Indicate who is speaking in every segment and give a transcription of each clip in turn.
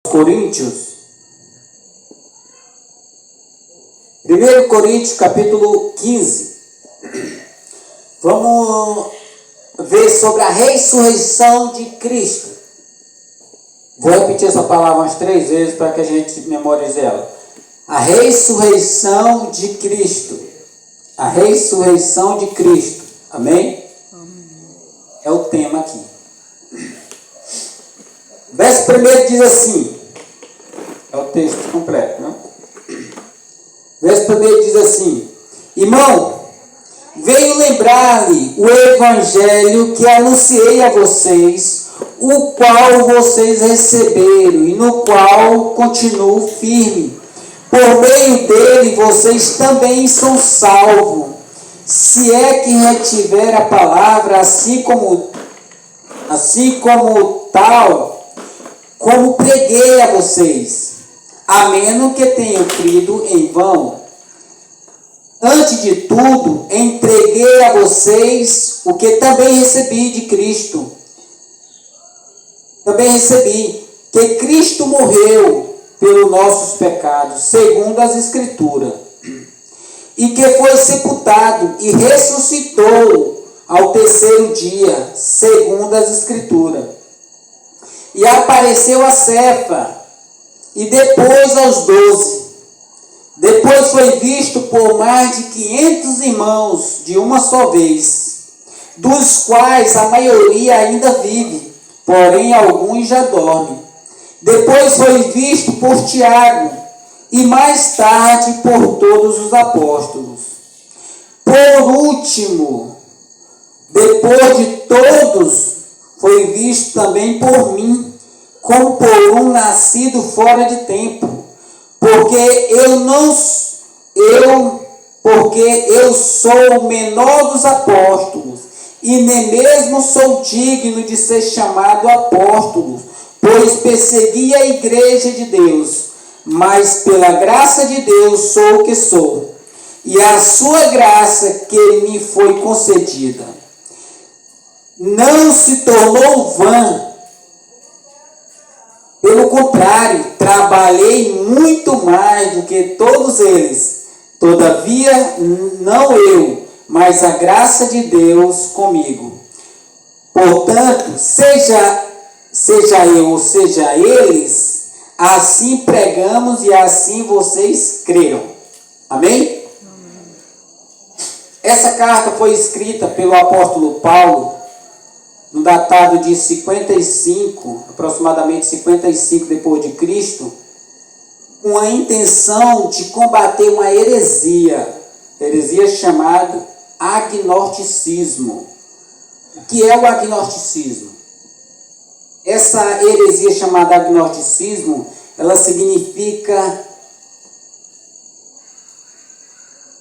Speaker 1: Coríntios, 1 Coríntios capítulo 15, vamos ver sobre a ressurreição de Cristo. Vou repetir essa palavra umas 3 vezes para que a gente memorize ela. A ressurreição de Cristo. A ressurreição de Cristo. Amém? É o tema aqui. O verso 1 diz assim, é o texto completo, né? O verso 1 diz assim: irmão, venho lembrar-lhe o evangelho que anunciei a vocês, o qual vocês receberam e no qual continuo firme. Por meio dele vocês também são salvos, se é que retiver a palavra assim como tal, como preguei a vocês, a menos que tenham crido em vão. Antes de tudo, entreguei a vocês o que também recebi de Cristo. Também recebi que Cristo morreu pelos nossos pecados, segundo as Escrituras, e que foi sepultado e ressuscitou ao 3º dia, segundo as Escrituras. E apareceu a Cefa, e depois aos 12. Depois foi visto por mais de 500 irmãos de uma só vez, dos quais a maioria ainda vive, porém alguns já dormem. Depois foi visto por Tiago, e mais tarde por todos os apóstolos. Por último, depois de todos, foi visto também por mim, como por um nascido fora de tempo, porque eu sou o menor dos apóstolos, e nem mesmo sou digno de ser chamado apóstolo, pois persegui a igreja de Deus, mas pela graça de Deus sou o que sou, e a sua graça que me foi concedida não se tornou vã. Pelo contrário, trabalhei muito mais do que todos eles. Todavia, não eu, mas a graça de Deus comigo. Portanto, seja eu ou seja eles, assim pregamos e assim vocês creram. Amém? Essa carta foi escrita pelo apóstolo Paulo, no datado de 55, aproximadamente 55 depois de Cristo, com a intenção de combater uma heresia chamada agnosticismo. O que é o agnosticismo? Essa heresia chamada agnosticismo, ela significa,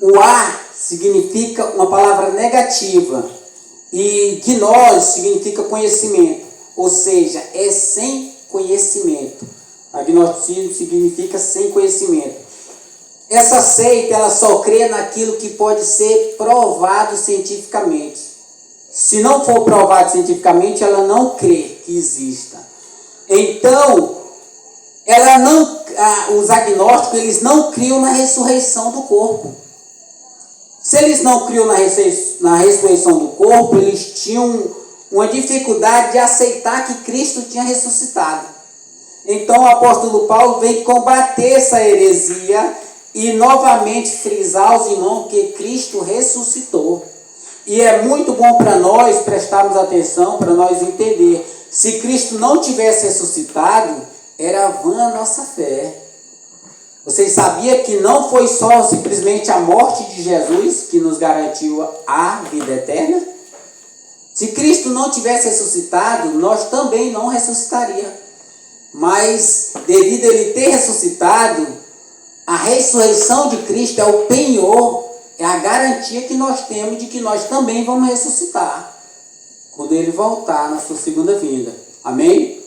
Speaker 1: o A significa uma palavra negativa, e gnós significa conhecimento, ou seja, é sem conhecimento. Agnosticismo significa sem conhecimento. Essa seita, ela só crê naquilo que pode ser provado cientificamente. Se não for provado cientificamente, ela não crê que exista. Então, os agnósticos, eles não criam na ressurreição do corpo. Se eles não criam na ressurreição do corpo, eles tinham uma dificuldade de aceitar que Cristo tinha ressuscitado. Então o apóstolo Paulo vem combater essa heresia e novamente frisar aos irmãos que Cristo ressuscitou. E é muito bom para nós prestarmos atenção, para nós entender. Se Cristo não tivesse ressuscitado, era vã a nossa fé. Vocês sabiam que não foi só simplesmente a morte de Jesus que nos garantiu a vida eterna? Se Cristo não tivesse ressuscitado, nós também não ressuscitaríamos. Mas, devido a ele ter ressuscitado, a ressurreição de Cristo é o penhor, é a garantia que nós temos de que nós também vamos ressuscitar quando ele voltar na sua segunda vinda. Amém?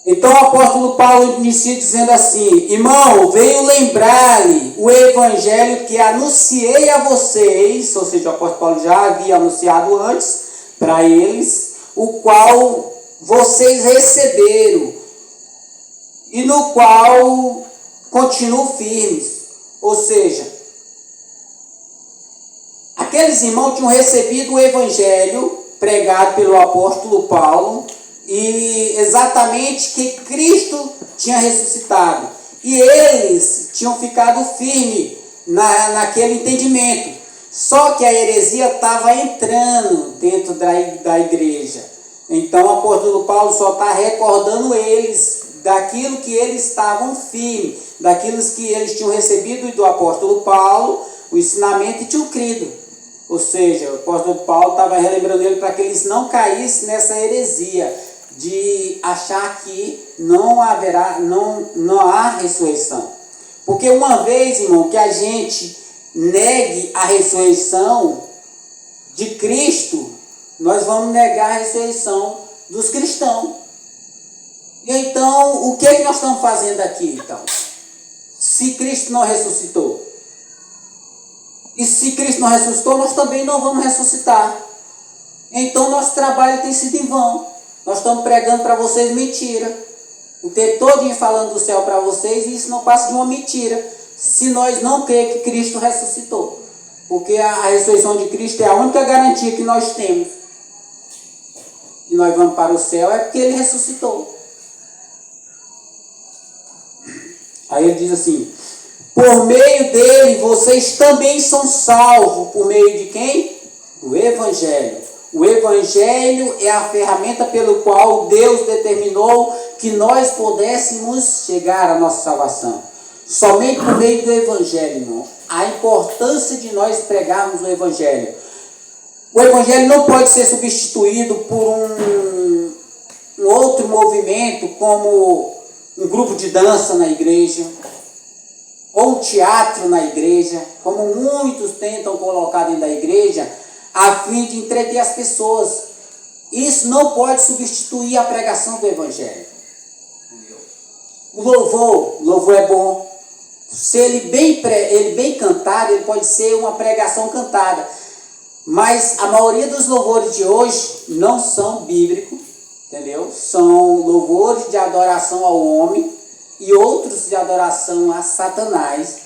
Speaker 1: Então o apóstolo Paulo inicia dizendo assim: irmão, venho lembrar-lhe o evangelho que anunciei a vocês, ou seja, o apóstolo Paulo já havia anunciado antes para eles, o qual vocês receberam e no qual continuo firmes. Ou seja, aqueles irmãos tinham recebido o evangelho pregado pelo apóstolo Paulo, e exatamente que Cristo tinha ressuscitado. E eles tinham ficado firmes naquele entendimento. Só que a heresia estava entrando dentro da igreja. Então o apóstolo Paulo só está recordando eles daquilo que eles estavam firmes, daquilo que eles tinham recebido do apóstolo Paulo, o ensinamento, e tinham crido. Ou seja, o apóstolo Paulo estava relembrando ele para que eles não caíssem nessa heresia de achar que não há ressurreição. Porque uma vez, irmão, que a gente negue a ressurreição de Cristo, nós vamos negar a ressurreição dos cristãos. E então, o que é que nós estamos fazendo aqui, então? Se Cristo não ressuscitou. E se Cristo não ressuscitou, nós também não vamos ressuscitar. Então, nosso trabalho tem sido em vão. Nós estamos pregando para vocês mentira. O tempo todo falando do céu para vocês, e isso não passa de uma mentira. Se nós não cremos que Cristo ressuscitou. Porque a ressurreição de Cristo é a única garantia que nós temos. E nós vamos para o céu é porque Ele ressuscitou. Aí ele diz assim: por meio dele vocês também são salvos. Por meio de quem? Do Evangelho. O Evangelho é a ferramenta pelo qual Deus determinou que nós pudéssemos chegar à nossa salvação. Somente por meio do Evangelho, irmão. A importância de nós pregarmos o Evangelho. O Evangelho não pode ser substituído por um outro movimento, como um grupo de dança na igreja, ou um teatro na igreja, como muitos tentam colocar dentro da igreja, a fim de entreter as pessoas. Isso não pode substituir a pregação do Evangelho. O louvor é bom. Se ele bem cantado, ele pode ser uma pregação cantada. Mas a maioria dos louvores de hoje não são bíblicos, entendeu? São louvores de adoração ao homem e outros de adoração a Satanás,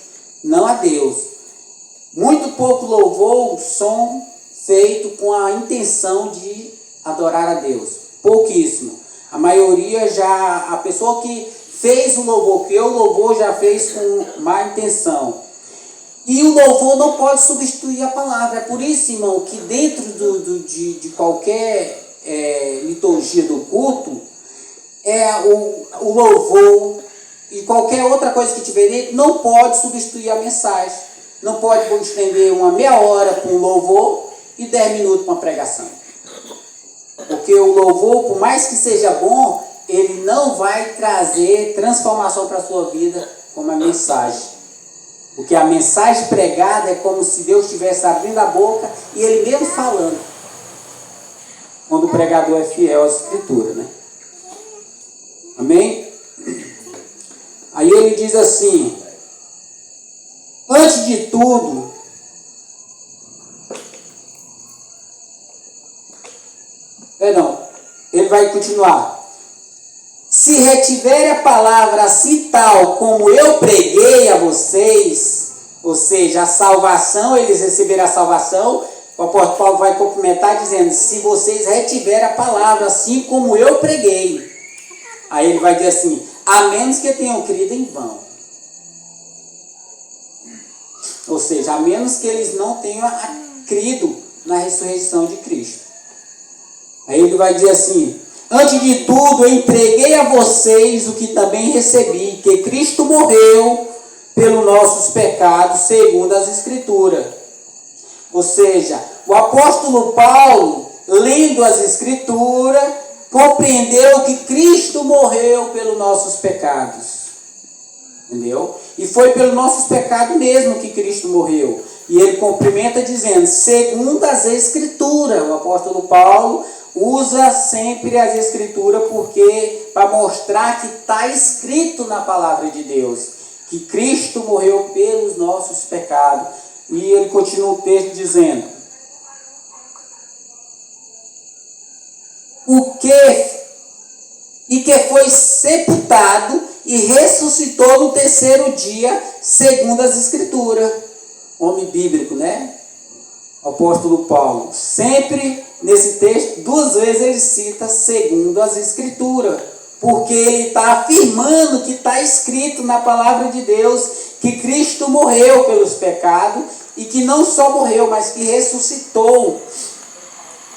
Speaker 1: não a Deus. Muito pouco louvor são feitos com a intenção de adorar a Deus. Pouquíssimo. A maioria a pessoa que fez o louvor, que o louvor já fez com má intenção. E o louvor não pode substituir a palavra. É por isso, irmão, que dentro de qualquer liturgia do culto, o louvor e qualquer outra coisa que tiver dentro não pode substituir a mensagem. Não pode estender uma meia hora com louvor e 10 minutos com a pregação. Porque o louvor, por mais que seja bom, ele não vai trazer transformação para a sua vida como a mensagem. Porque a mensagem pregada é como se Deus estivesse abrindo a boca e Ele mesmo falando. Quando o pregador é fiel à Escritura, né? Amém? Aí ele diz assim: antes de tudo, ele vai continuar. Se retiver a palavra assim tal como eu preguei a vocês, ou seja, a salvação, eles receberam a salvação, o apóstolo Paulo vai complementar dizendo: se vocês retiverem a palavra assim como eu preguei. Aí ele vai dizer assim: a menos que tenham crido em vão. Ou seja, a menos que eles não tenham crido na ressurreição de Cristo. Aí ele vai dizer assim: antes de tudo, eu entreguei a vocês o que também recebi, que Cristo morreu pelos nossos pecados, segundo as Escrituras. Ou seja, o apóstolo Paulo, lendo as Escrituras, compreendeu que Cristo morreu pelos nossos pecados. Entendeu? E foi pelos nossos pecados mesmo que Cristo morreu. E ele complementa dizendo: segundo as Escrituras. O apóstolo Paulo usa sempre as Escrituras para mostrar que está escrito na palavra de Deus que Cristo morreu pelos nossos pecados. E ele continua o texto dizendo: que foi sepultado e ressuscitou no terceiro dia, segundo as Escrituras. Homem bíblico, né? O apóstolo Paulo. Sempre nesse texto, 2 vezes ele cita segundo as Escrituras. Porque ele está afirmando que está escrito na palavra de Deus que Cristo morreu pelos pecados e que não só morreu, mas que ressuscitou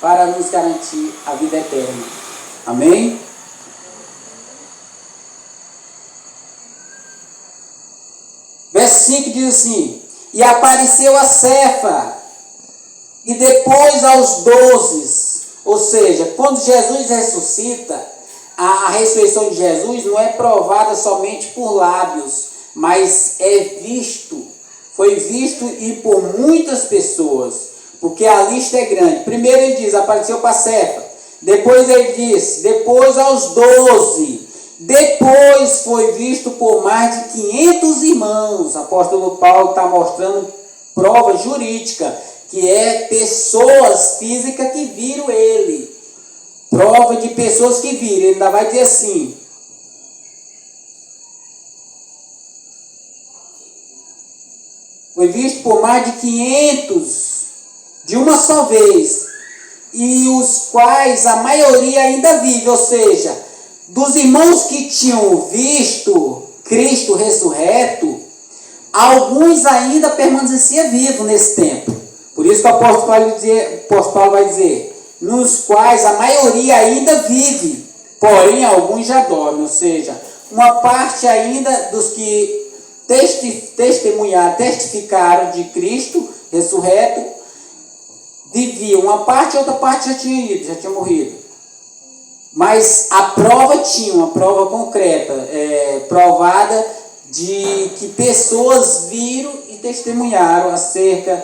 Speaker 1: para nos garantir a vida eterna. Amém? Verso 5 diz assim: e apareceu a Cefa, e depois aos 12. Ou seja, quando Jesus ressuscita, a ressurreição de Jesus não é provada somente por lábios, mas foi visto e por muitas pessoas, porque a lista é grande. Primeiro ele diz, apareceu para Cefa. Depois ele diz, depois aos 12. Depois foi visto por mais de 500 irmãos. O apóstolo Paulo está mostrando prova jurídica, que é pessoas físicas que viram ele. Prova de pessoas que viram. Ele ainda vai dizer assim: foi visto por mais de 500 de uma só vez, e os quais a maioria ainda vive. Ou seja, dos irmãos que tinham visto Cristo ressurreto, alguns ainda permaneciam vivos nesse tempo. Por isso que o apóstolo Paulo vai dizer, nos quais a maioria ainda vive, porém alguns já dormem. Ou seja, uma parte ainda dos que testificaram de Cristo ressurreto, viviam. Uma parte, outra parte já tinha morrido. Mas a prova tinha, uma prova concreta, provada de que pessoas viram e testemunharam acerca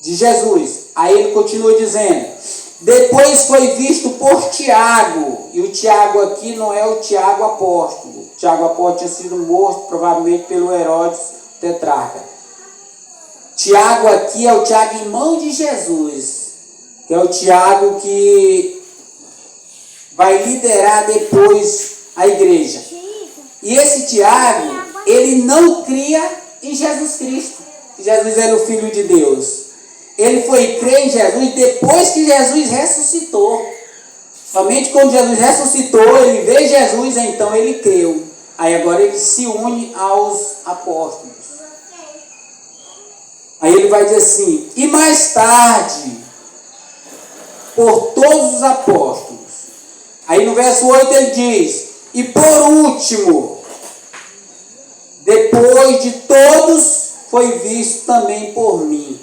Speaker 1: de Jesus. Aí ele continua dizendo, depois foi visto por Tiago, e o Tiago aqui não é o Tiago apóstolo. O Tiago apóstolo tinha sido morto provavelmente pelo Herodes tetrarca. Tiago aqui é o Tiago irmão de Jesus, que é o Tiago que vai liderar depois a igreja. E esse Tiago, ele não cria em Jesus Cristo, que Jesus era o Filho de Deus. Ele foi crer em Jesus depois que Jesus ressuscitou. Somente quando Jesus ressuscitou, ele vê Jesus, então ele creu. Aí agora ele se une aos apóstolos. Aí ele vai dizer assim, e mais tarde, por todos os apóstolos. Aí no verso 8 ele diz, e por último, depois de todos, foi visto também por mim.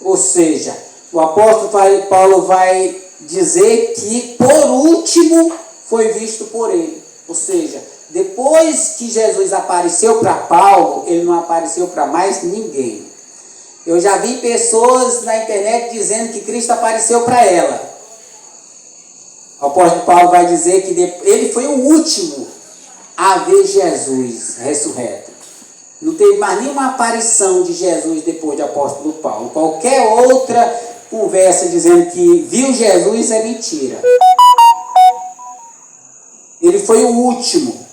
Speaker 1: Ou seja, o apóstolo Paulo vai dizer que por último foi visto por ele. Ou seja, depois que Jesus apareceu para Paulo, ele não apareceu para mais ninguém. Eu já vi pessoas na internet dizendo que Cristo apareceu para ela. O apóstolo Paulo vai dizer que ele foi o último a ver Jesus ressurreto. Não teve mais nenhuma aparição de Jesus depois do apóstolo Paulo. Qualquer outra conversa dizendo que viu Jesus é mentira. Ele foi o último.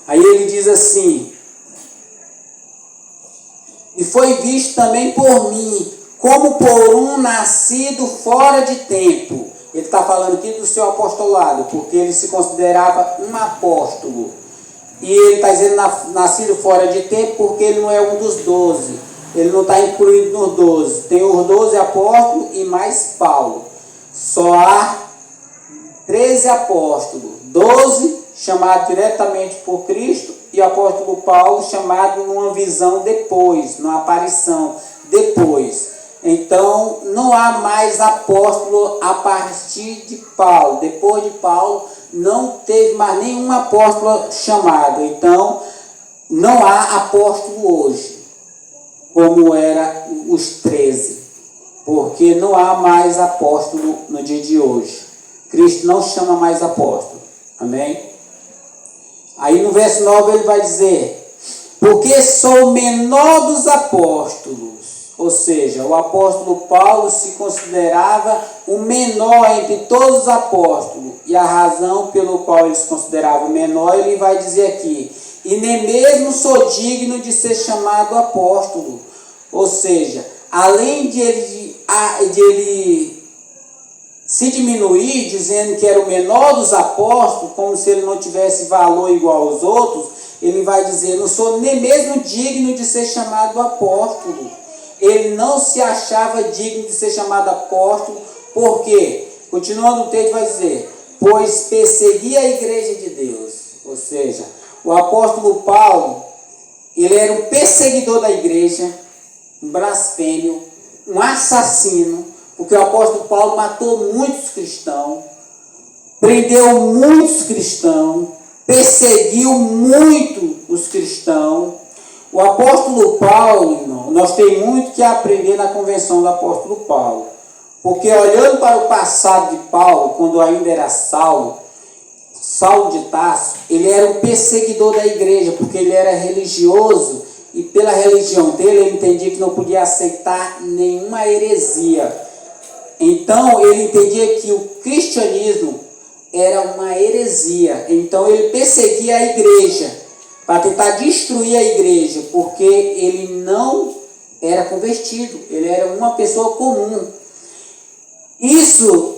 Speaker 1: Aí ele diz assim, e foi visto também por mim, como por um nascido fora de tempo. Ele está falando aqui do seu apostolado, porque ele se considerava um apóstolo. E ele está dizendo nascido fora de tempo, porque ele não é um dos 12. Ele não está incluído nos 12. Tem os 12 apóstolos e mais Paulo. Só há 13 apóstolos. 12 chamados diretamente por Cristo e o apóstolo Paulo chamado numa visão depois, numa aparição depois. Então, não há mais apóstolo a partir de Paulo. Depois de Paulo, não teve mais nenhum apóstolo chamado. Então, não há apóstolo hoje, como era os 13. Porque não há mais apóstolo no dia de hoje. Cristo não chama mais apóstolo. Amém? Aí no verso 9 ele vai dizer, porque sou o menor dos apóstolos. Ou seja, o apóstolo Paulo se considerava o menor entre todos os apóstolos. E a razão pelo qual ele se considerava o menor, ele vai dizer aqui: e nem mesmo sou digno de ser chamado apóstolo. Ou seja, além de ele se diminuir, dizendo que era o menor dos apóstolos, como se ele não tivesse valor igual aos outros, ele vai dizer: não sou nem mesmo digno de ser chamado apóstolo. Ele não se achava digno de ser chamado apóstolo, porque, continuando o texto, vai dizer: pois perseguia a igreja de Deus. Ou seja, o apóstolo Paulo, ele era um perseguidor da igreja, um blasfêmio, um assassino, porque o apóstolo Paulo matou muitos cristãos, prendeu muitos cristãos, perseguiu muito os cristãos. O apóstolo Paulo, irmão, nós temos muito que aprender na convenção do apóstolo Paulo, porque olhando para o passado de Paulo, quando ainda era Saulo de Tarso, ele era um perseguidor da igreja, porque ele era religioso, e pela religião dele ele entendia que não podia aceitar nenhuma heresia. Então ele entendia que o cristianismo era uma heresia. Então ele perseguia a igreja, para tentar destruir a igreja, porque ele não era convertido, ele era uma pessoa comum. Isso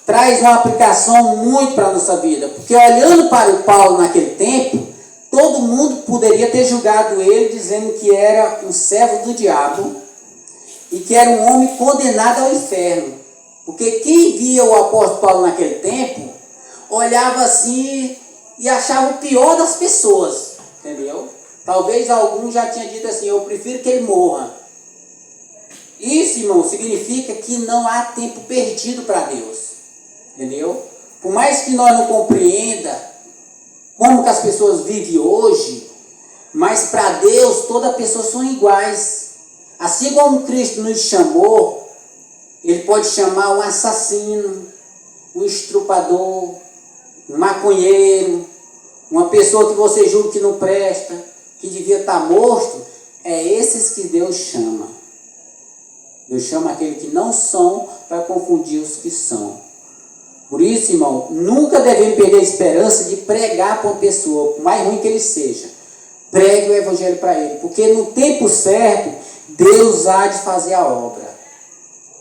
Speaker 1: traz uma aplicação muito para a nossa vida, porque olhando para o Paulo naquele tempo, todo mundo poderia ter julgado ele, dizendo que era um servo do diabo, e que era um homem condenado ao inferno. Porque quem via o apóstolo Paulo naquele tempo, olhava assim e achava o pior das pessoas. Entendeu? Talvez algum já tinha dito assim: eu prefiro que ele morra. Isso, irmão, significa que não há tempo perdido para Deus. Entendeu? Por mais que nós não compreenda como que as pessoas vivem hoje, mas para Deus todas as pessoas são iguais. Assim como Cristo nos chamou, Ele pode chamar um assassino, um estrupador, um maconheiro, uma pessoa que você julga que não presta, que devia estar morto. É esses que Deus chama. Deus chama aqueles que não são, para confundir os que são. Por isso, irmão, nunca devemos perder a esperança de pregar para uma pessoa, por mais ruim que ele seja. Pregue o evangelho para ele, porque no tempo certo, Deus há de fazer a obra.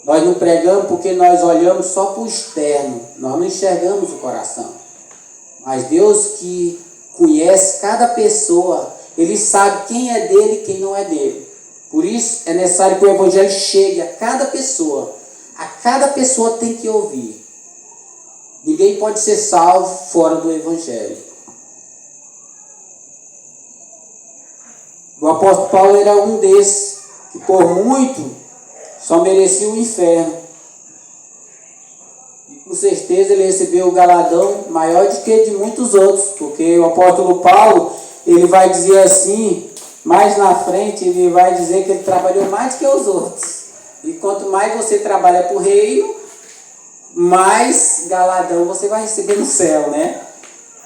Speaker 1: Nós não pregamos porque nós olhamos só para o externo, nós não enxergamos o coração. Mas Deus, que conhece cada pessoa, Ele sabe quem é dele e quem não é dele. Por isso é necessário que o evangelho chegue a cada pessoa. A cada pessoa tem que ouvir. Ninguém pode ser salvo fora do evangelho. O apóstolo Paulo era um desses, que por muito só merecia o inferno. E com certeza ele recebeu o galardão maior do que de muitos outros, porque o apóstolo Paulo, ele vai dizer assim, mais na frente, ele vai dizer que ele trabalhou mais do que os outros. E quanto mais você trabalha para o reino, mais galardão você vai receber no céu, né?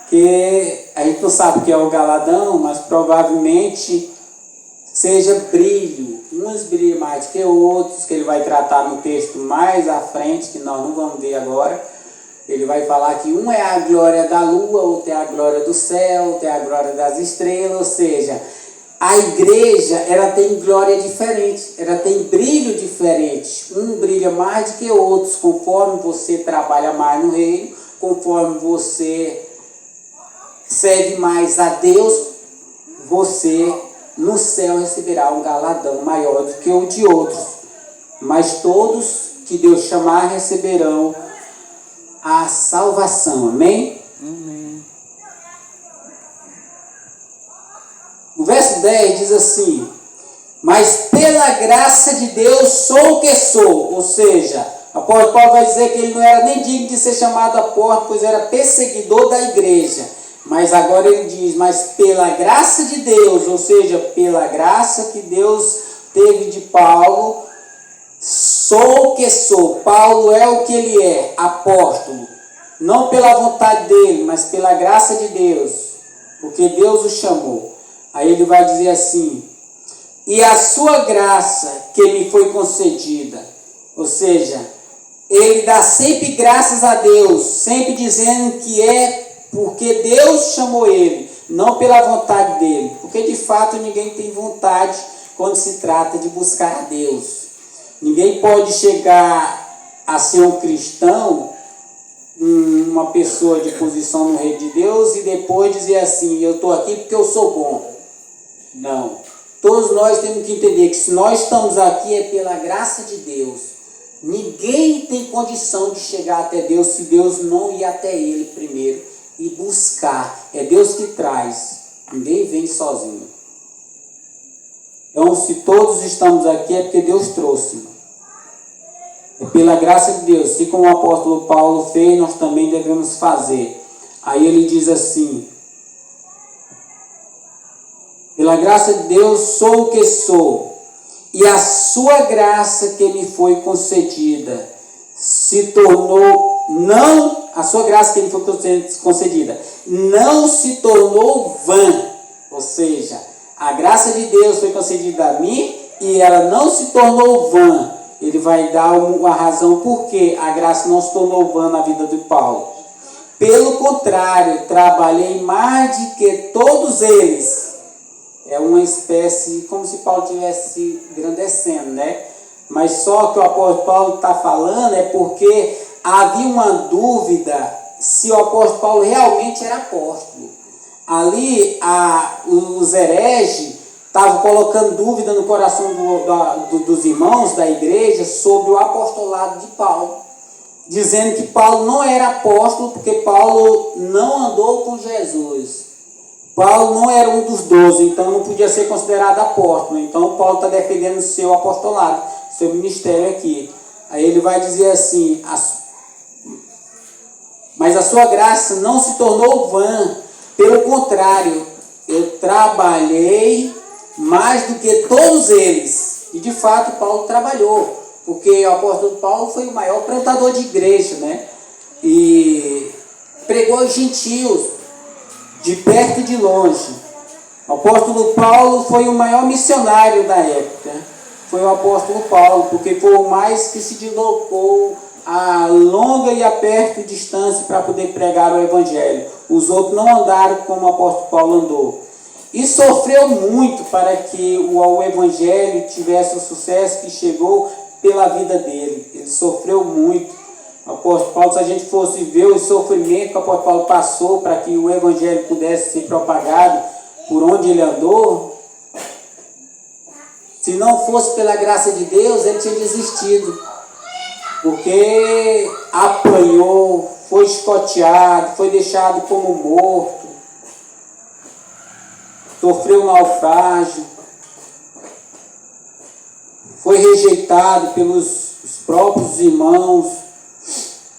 Speaker 1: Porque a gente não sabe o que é o galardão, mas provavelmente seja brilho. Uns brilham mais do que outros, que ele vai tratar no texto mais à frente, que nós não vamos ver agora. Ele vai falar que um é a glória da lua, outro é a glória do céu, outro é a glória das estrelas. Ou seja, a igreja, ela tem glória diferente, ela tem brilho diferente. Um brilha mais do que outros, conforme você trabalha mais no reino, conforme você serve mais a Deus, você no céu receberá um galardão maior do que o de outros. Mas todos que Deus chamar receberão a salvação. Amém?
Speaker 2: Amém.
Speaker 1: O verso 10 diz assim: mas pela graça de Deus sou o que sou. Ou seja, o apóstolo Paulo vai dizer que ele não era nem digno de ser chamado apóstolo, pois era perseguidor da igreja. Mas agora ele diz, mas pela graça de Deus, ou seja, pela graça que Deus teve de Paulo, sou o que sou. Paulo é o que ele é, apóstolo. Não pela vontade dele, mas pela graça de Deus, porque Deus o chamou. Aí ele vai dizer assim: e a sua graça que me foi concedida. Ou seja, ele dá sempre graças a Deus, sempre dizendo que é porque Deus chamou ele, não pela vontade dele. Porque de fato ninguém tem vontade quando se trata de buscar a Deus. Ninguém pode chegar a ser um cristão, uma pessoa de posição no reino de Deus, e depois dizer assim, eu estou aqui porque eu sou bom. Não. Todos nós temos que entender que se nós estamos aqui é pela graça de Deus. Ninguém tem condição de chegar até Deus se Deus não ir até ele primeiro e buscar. É Deus que traz. Ninguém vem sozinho. Então, se todos estamos aqui é porque Deus trouxe. É pela graça de Deus. Assim como o apóstolo Paulo fez, nós também devemos fazer. Aí ele diz assim: pela graça de Deus sou o que sou, e a sua graça que me foi concedida se tornou, não, a sua graça que me foi concedida, não se tornou vã. Ou seja, a graça de Deus foi concedida a mim e ela não se tornou vã. Ele vai dar uma razão por que a graça não se tornou vã na vida de Paulo. Pelo contrário, trabalhei mais do que todos eles. É uma espécie, como se Paulo estivesse engrandecendo, né? Mas só que o apóstolo Paulo está falando é porque havia uma dúvida se o apóstolo Paulo realmente era apóstolo. Ali, os hereges estavam colocando dúvida no coração dos irmãos da igreja sobre o apostolado de Paulo, dizendo que Paulo não era apóstolo porque Paulo não andou com Jesus. Paulo não era um dos 12, então não podia ser considerado apóstolo. Então Paulo está defendendo o seu apostolado, seu ministério aqui. Aí ele vai dizer assim: mas a sua graça não se tornou vã, pelo contrário, eu trabalhei mais do que todos eles. E de fato Paulo trabalhou, porque o apóstolo Paulo foi o maior plantador de igreja, né? E pregou aos gentios, de perto e de longe. O apóstolo Paulo foi o maior missionário da época. Foi o apóstolo Paulo, porque foi o mais que se deslocou a longa e a perto distância para poder pregar o evangelho. Os outros não andaram como o apóstolo Paulo andou. E sofreu muito para que o evangelho tivesse o sucesso que chegou pela vida dele. Ele sofreu muito. O apóstolo Paulo, se a gente fosse ver o sofrimento que o apóstolo Paulo passou para que o evangelho pudesse ser propagado por onde ele andou, se não fosse pela graça de Deus, ele tinha desistido. Porque apanhou, foi escoteado, foi deixado como morto, sofreu um naufrágio, foi rejeitado pelos próprios irmãos,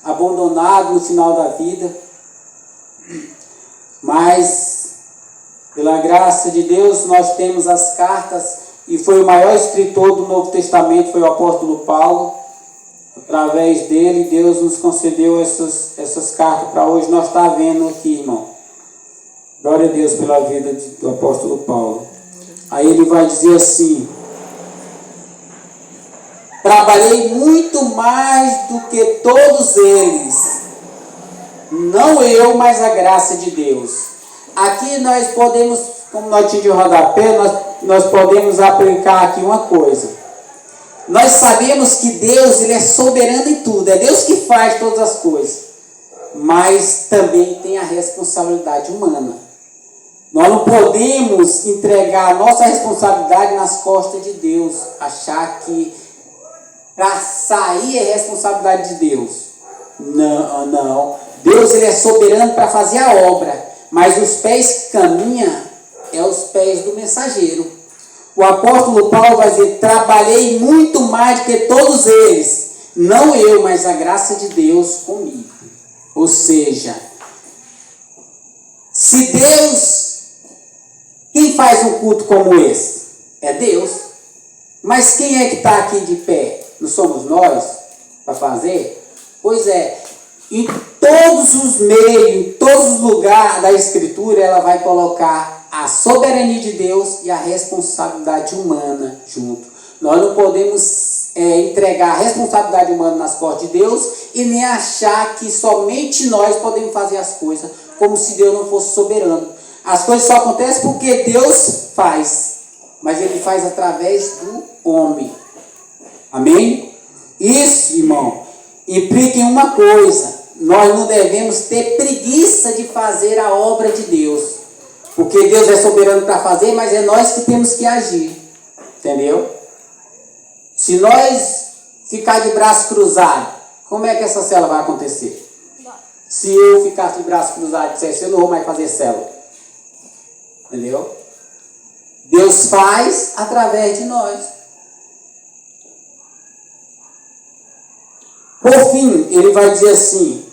Speaker 1: abandonado no final da vida. Mas pela graça de Deus nós temos as cartas, e foi o maior escritor do Novo Testamento, foi o apóstolo Paulo. Através dele Deus nos concedeu essas cartas para hoje nós estar vendo aqui, irmão. Glória a Deus pela vida do apóstolo Paulo. Aí ele vai dizer assim: trabalhei muito mais do que todos eles, não eu, mas a graça de Deus. Aqui nós podemos, como notinha de rodapé, nós podemos aplicar aqui uma coisa. Nós sabemos que Deus, ele é soberano em tudo, é Deus que faz todas as coisas, mas também tem a responsabilidade humana. Nós não podemos entregar a nossa responsabilidade nas costas de Deus, achar que para sair é responsabilidade de Deus. Não, não. Deus, ele é soberano para fazer a obra, mas os pés que caminham é os pés do mensageiro. O apóstolo Paulo vai dizer: trabalhei muito mais do que todos eles, não eu, mas a graça de Deus comigo. Ou seja, se Deus, quem faz um culto como esse? É Deus. Mas quem é que está aqui de pé? Não somos nós para fazer? Pois é, Em todos os meios, em todos os lugares da Escritura, ela vai colocar a soberania de Deus e a responsabilidade humana junto. Nós não podemos entregar a responsabilidade humana nas costas de Deus e nem achar que somente nós podemos fazer as coisas, como se Deus não fosse soberano. As coisas só acontecem porque Deus faz, mas Ele faz através do homem. Amém? Isso, irmão, implica em uma coisa: nós não devemos ter preguiça de fazer a obra de Deus, porque Deus é soberano para fazer, mas é nós que temos que agir, entendeu? Se nós ficar de braço cruzado, como é que essa célula vai acontecer? Se eu ficar de braço cruzado e dissesse, eu não vou mais fazer célula, entendeu? Deus faz através de nós. Por fim, ele vai dizer assim: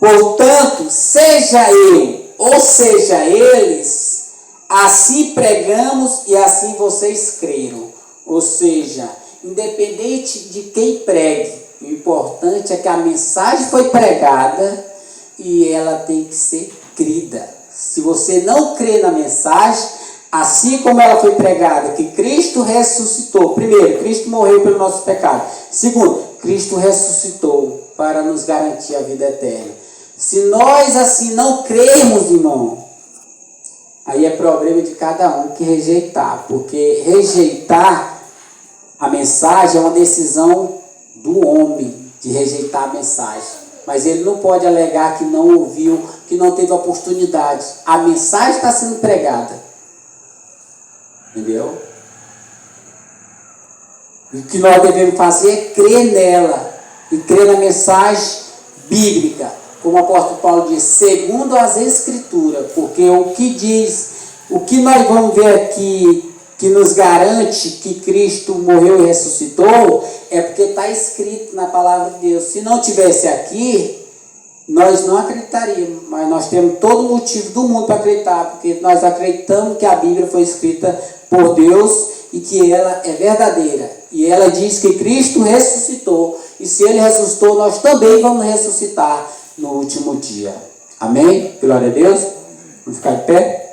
Speaker 1: portanto, seja eu ou seja eles, assim pregamos e assim vocês creram. Ou seja, independente de quem pregue, o importante é que a mensagem foi pregada e ela tem que ser crida. Se você não crê na mensagem, assim como ela foi pregada, que Cristo ressuscitou. Primeiro, Cristo morreu pelo nosso pecado. Segundo, Cristo ressuscitou para nos garantir a vida eterna. Se nós assim não crermos, irmão, aí é problema de cada um que rejeitar, porque rejeitar a mensagem é uma decisão do homem, de rejeitar a mensagem. Mas ele não pode alegar que não ouviu, que não teve oportunidade. A mensagem está sendo pregada. Entendeu? E o que nós devemos fazer é crer nela. E crer na mensagem bíblica. Como o apóstolo Paulo diz, segundo as Escrituras. Porque o que diz, o que nós vamos ver aqui, que nos garante que Cristo morreu e ressuscitou, é porque está escrito na palavra de Deus. Se não tivesse aqui, nós não acreditaríamos, mas nós temos todo o motivo do mundo para acreditar, porque nós acreditamos que a Bíblia foi escrita por Deus e que ela é verdadeira. E ela diz que Cristo ressuscitou, e se Ele ressuscitou, nós também vamos ressuscitar no último dia. Amém? Glória a Deus. Vamos ficar de pé?